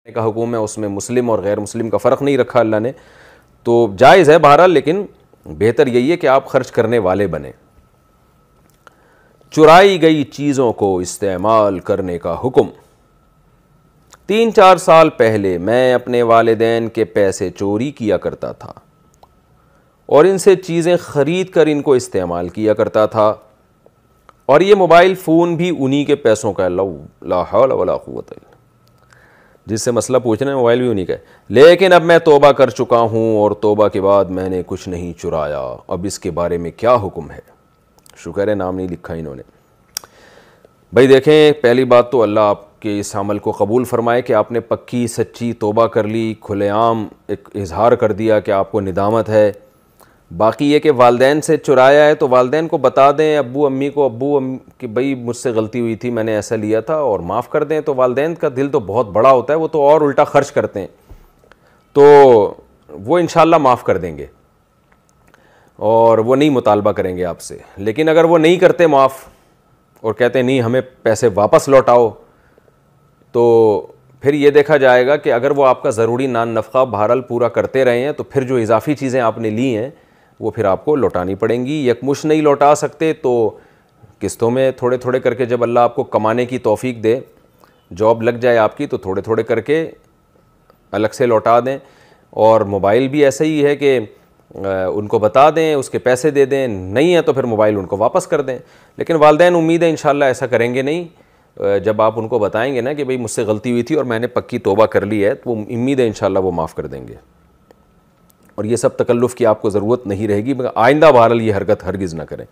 का हुक्म है, उसमें मुस्लिम और गैर मुस्लिम का फ़र्क नहीं रखा अल्लाह ने, तो जायज़ है बहरहाल, लेकिन बेहतर यही है कि आप खर्च करने वाले बने। चुराई गई चीज़ों को इस्तेमाल करने का हुक्म। 3-4 साल पहले मैं अपने वालिदैन के पैसे चोरी किया करता था और इनसे चीज़ें ख़रीद कर इनको इस्तेमाल किया करता था, और ये मोबाइल फ़ोन भी उन्हीं के पैसों का, ला हौला वला कुव्वता इल्ला, जिससे मसला पूछना है मोबाइल भी उन्हीं का है। लेकिन अब मैं तौबा कर चुका हूँ और तौबा के बाद मैंने कुछ नहीं चुराया, अब इसके बारे में क्या हुक्म है? शुक्र है नाम नहीं लिखा इन्होंने। भाई देखें, पहली बात तो अल्लाह आपके इस अमल को कबूल फ़रमाए कि आपने पक्की सच्ची तौबा कर ली, खुलेआम एक इजहार कर दिया कि आपको निदामत है। बाकी ये कि वालदैन से चुराया है तो वालदैन को बता दें, अब्बू अम्मी को, कि भाई मुझसे गलती हुई थी, मैंने ऐसा लिया था और माफ़ कर दें। तो वालदैन का दिल तो बहुत बड़ा होता है, वो तो और उल्टा खर्च करते हैं, तो वो इंशाल्लाह माफ़ कर देंगे और वो नहीं मुतालबा करेंगे आपसे। लेकिन अगर वो नहीं करते माफ़ और कहते नहीं हमें पैसे वापस लौटाओ, तो फिर ये देखा जाएगा कि अगर वो आपका ज़रूरी नान नफ़क़ा बहरहाल पूरा करते रहे हैं तो फिर जो इजाफ़ी चीज़ें आपने ली हैं वो फिर आपको लौटानी पड़ेंगी। यकमुश्त नहीं लौटा सकते तो किस्तों में थोड़े थोड़े करके, जब अल्लाह आपको कमाने की तौफ़ीक दे, जॉब लग जाए आपकी, तो थोड़े थोड़े करके अलग से लौटा दें। और मोबाइल भी ऐसा ही है कि उनको बता दें, उसके पैसे दे दें, नहीं है तो फिर मोबाइल उनको वापस कर दें। लेकिन वालिदैन उम्मीद है इंशाल्लाह ऐसा करेंगे नहीं। जब आप उनको बताएंगे ना कि भाई मुझसे गलती हुई थी और मैंने पक्की तौबा कर ली है, तो उम्मीद है इंशाल्लाह वो माफ़ कर देंगे और ये सब तकल्लुफ़ की आपको ज़रूरत नहीं रहेगी। मगर आइंदा बहरहाल ये हरकत हरगिज़ ना करें।